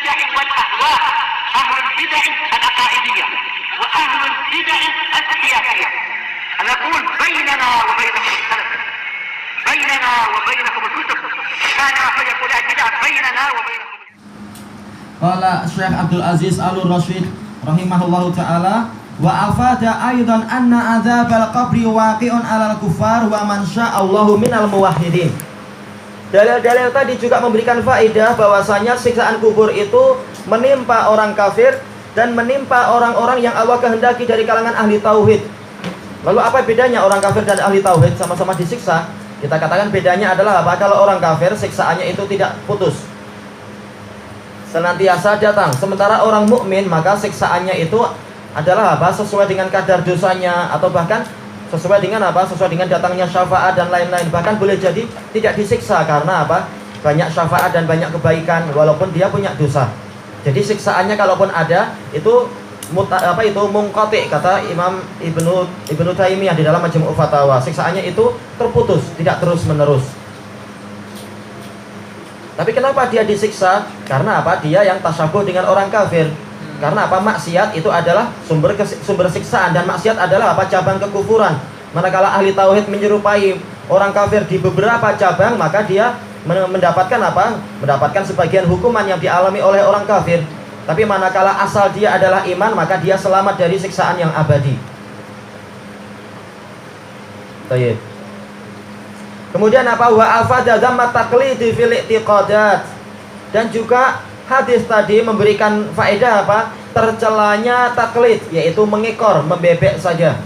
البدع والأهواء، أهل البدع العقائدية وأهل البدع السياسية. نقول بيننا وبينكم السلف، بيننا وبينكم الكتب، كان فيقول البدع بيننا وبينكم. Qala Syekh Abdul Aziz Al-Rasyid rahimahullahu taala wa afada aidan anna adzabal qabri waqi'un 'alal kuffar wa man sya'allahu minal muwahhidin. Dalil-dalil tadi juga memberikan faedah bahwasanya siksaan kubur itu menimpa orang kafir dan menimpa orang-orang yang Allah kehendaki dari kalangan ahli tauhid. Lalu apa bedanya orang kafir dan ahli tauhid sama-sama disiksa? Kita katakan bedanya adalah apa? Kalau orang kafir siksaannya itu tidak putus, senantiasa datang. Sementara orang mukmin maka siksaannya itu adalah apa? Sesuai dengan kadar dosanya, atau bahkan sesuai dengan apa? Sesuai dengan datangnya syafaat dan lain-lain. Bahkan boleh jadi tidak disiksa karena apa? Banyak syafaat dan banyak kebaikan walaupun dia punya dosa. Jadi siksaannya kalaupun ada itu mungqati, kata Imam Ibnu Taimiyah di dalam Majmu' Fatawa. Siksaannya itu terputus, tidak terus-menerus. Tapi kenapa dia disiksa? Karena apa? Dia yang tasyabuh dengan orang kafir. Karena apa? Maksiat itu adalah sumber siksaan, dan maksiat adalah apa? Cabang kekufuran. Manakala ahli tauhid menyerupai orang kafir di beberapa cabang, maka dia mendapatkan apa? Mendapatkan sebagian hukuman yang dialami oleh orang kafir. Tapi manakala asal dia adalah iman, maka dia selamat dari siksaan yang abadi. Baik. Kemudian apa? Wa afada dzammat taqlidi fil i'tiqadat. Dan juga hadis tadi memberikan faedah apa? Tercelanya taklid, yaitu mengekor, membebek saja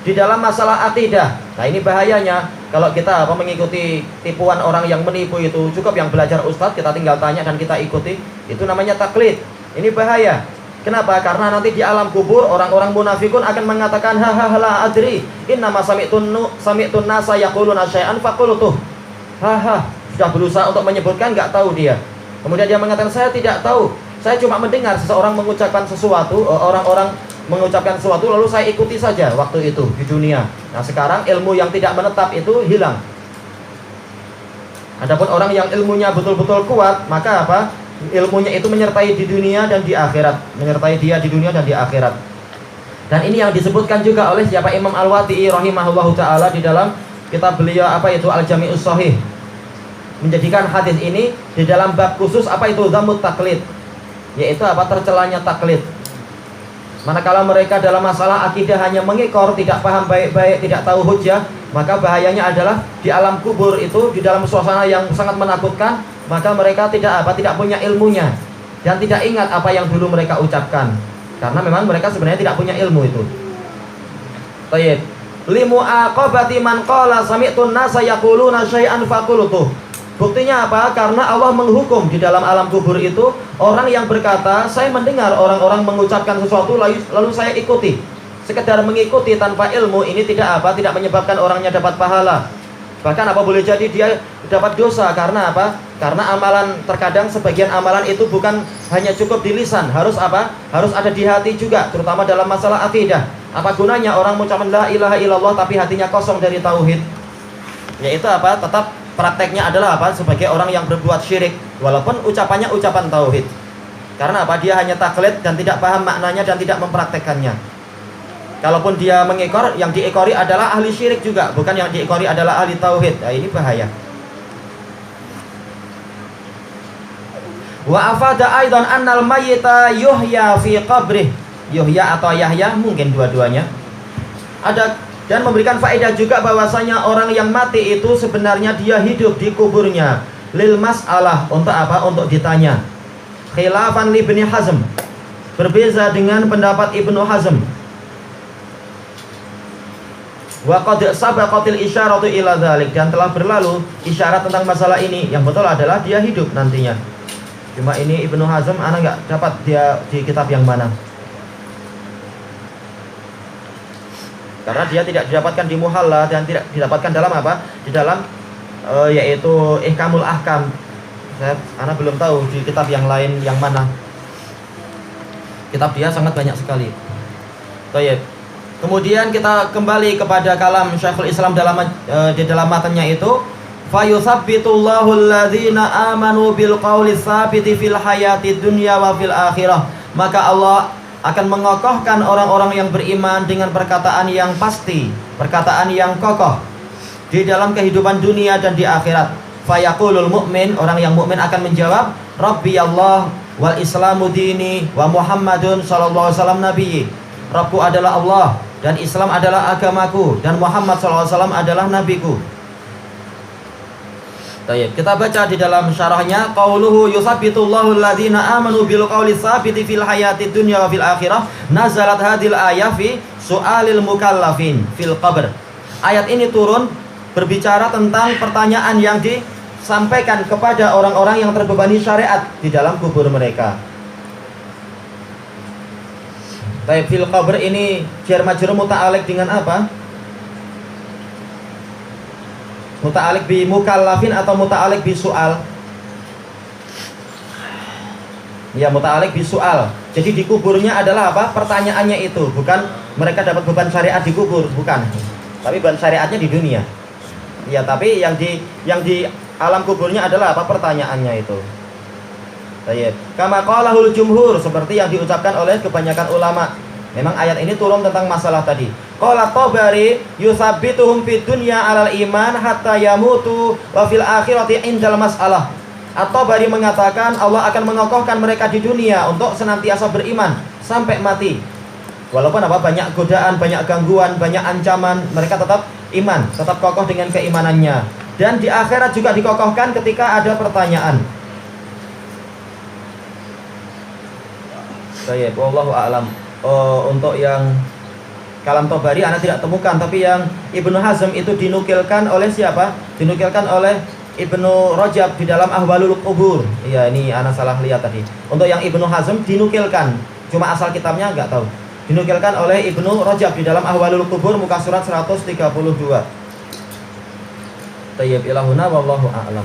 di dalam masalah akidah. Nah, ini bahayanya kalau kita apa mengikuti tipuan orang yang menipu itu. Cukup yang belajar ustadz, kita tinggal tanya dan kita ikuti. Itu namanya taklid. Ini bahaya. Kenapa? Karena nanti di alam kubur orang-orang munafikun akan mengatakan hahaha la adri innama sami'tun nasa yaquluna syai'an faqultuh. Haha, sudah berusaha untuk menyebutkan, nggak tahu dia. Kemudian dia mengatakan saya tidak tahu. Saya cuma mendengar seseorang mengucapkan sesuatu, orang-orang mengucapkan sesuatu lalu saya ikuti saja waktu itu di dunia. Nah, sekarang ilmu yang tidak menetap itu hilang. Adapun orang yang ilmunya betul-betul kuat, maka apa? Ilmunya itu menyertai di dunia dan di akhirat, menyertai dia di dunia dan di akhirat. Dan ini yang disebutkan juga oleh siapa? Imam Al-Wati'i rahimahullahu taala di dalam kitab beliau apa itu Al-Jami'us Shahih, menjadikan hadis ini di dalam bab khusus apa itu dzamut taklid, yaitu apa? Tercelanya taklid. Manakala mereka dalam masalah akidah hanya mengekor, tidak paham baik-baik, tidak tahu hujjah, maka bahayanya adalah di alam kubur itu, di dalam suasana yang sangat menakutkan, maka mereka tidak punya ilmunya dan tidak ingat apa yang dulu mereka ucapkan, karena memang mereka sebenarnya tidak punya ilmu itu. Baik. Limu'aqabati man qala sami'tun nasa yaquluna syai'an faqultuh. Buktinya apa? Karena Allah menghukum di dalam alam kubur itu orang yang berkata, saya mendengar orang-orang mengucapkan sesuatu lalu saya ikuti. Sekedar mengikuti tanpa ilmu ini tidak menyebabkan orangnya dapat pahala. Bahkan apa boleh jadi dia dapat dosa. Karena apa? Karena amalan, terkadang sebagian amalan itu bukan hanya cukup di lisan, harus apa? Harus ada di hati juga, terutama dalam masalah akidah. Apa gunanya orang mengucapkan la ilaha illallah tapi hatinya kosong dari tauhid? Yaitu apa? Tetap prakteknya adalah apa? Sebagai orang yang berbuat syirik, walaupun ucapannya ucapan tauhid. Karena apa? Dia hanya taklid dan tidak paham maknanya dan tidak mempraktekkannya. Kalaupun dia mengekor, yang diekori adalah ahli syirik juga, bukan yang diekori adalah ahli tauhid. Nah, ini bahaya. Wa afada aidan annal mayyita yuhya fi qabrih. Yuhya atau Yahya, mungkin dua-duanya. Ada dan memberikan faedah juga bahwasanya orang yang mati itu sebenarnya dia hidup di kuburnya. Lil mas'alah, untuk apa? Untuk ditanya. Khilafan li Ibnu Hazm. Berbeza dengan pendapat Ibnu Hazm. Wa qad sabaqatil isyaratu ila dzalik, dan telah berlalu isyarat tentang masalah ini. Yang betul adalah dia hidup nantinya. Cuma ini Ibnu Hazm anak nggak dapat dia di kitab yang mana. Karena dia tidak didapatkan di Muhalla dan tidak didapatkan dalam apa? Di dalam yaitu Ihkamul Ahkam. Anak belum tahu di kitab yang lain yang mana. Kitab dia sangat banyak sekali. Baik. Kemudian kita kembali kepada kalam Syekhul Islam di dalam matanya itu, fayutsabbitullahu alladzina amanu bil qawli tsabiti fil hayatid dunya wa fil akhirah. Maka Allah akan mengokohkan orang-orang yang beriman dengan perkataan yang pasti, perkataan yang kokoh di dalam kehidupan dunia dan di akhirat. Fayaqulul mu'min, orang yang mukmin akan menjawab, Rabbi Allah wal Islamu dini wa Muhammadun sallallahu alaihi wasallam nabiyyi. Rabbku adalah Allah dan Islam adalah agamaku dan Muhammad sallallahu alaihi wasallam adalah nabiku. Baik, kita baca di dalam syarahnya, qauluhu yusabbitullahu alladzina amanu bil qawli tsabiti fil hayatid dunya wa fil akhirah. Nazalat hadhil ayah fi su'alil mukallafin fil qabr. Ayat ini turun berbicara tentang pertanyaan yang disampaikan kepada orang-orang yang terbebani syariat di dalam kubur mereka. Baik, fil qabr ini jar majrur muta'alliq dengan apa? Muta'alliq bi mukallafin atau muta'alliq bi su'al? Ya, muta'alliq bi su'al. Jadi di kuburnya adalah apa? Pertanyaannya itu, bukan mereka dapat beban syariat di kubur, bukan. Tapi beban syariatnya di dunia. Ya, tapi yang di alam kuburnya adalah apa? Pertanyaannya itu. Baik. Kama qalahul jumhur, seperti yang diucapkan oleh kebanyakan ulama. Memang ayat ini turun tentang masalah tadi. Qala Tabari yusabbituhum fid dunya 'alal iman hatta yamutu wa fil akhirati indal mas'alah. At-Tabari mengatakan Allah akan mengokohkan mereka di dunia untuk senantiasa beriman sampai mati. Walaupun apa, banyak godaan, banyak gangguan, banyak ancaman, mereka tetap iman, tetap kokoh dengan keimanannya. Dan di akhirat juga dikokohkan ketika ada pertanyaan. Baik, wallahu a'lam. Untuk yang kalam Tabari anak tidak temukan, tapi yang Ibnu Hazm itu dinukilkan oleh siapa? Dinukilkan oleh Ibnu Rajab di dalam Ahwalul Qubur. Iya, ini anak salah lihat tadi. Untuk yang Ibnu Hazm dinukilkan, cuma asal kitabnya enggak tahu. Dinukilkan oleh Ibnu Rajab di dalam Ahwalul Qubur muka surat 132. Tayyib ilahuna wallahu a'lam.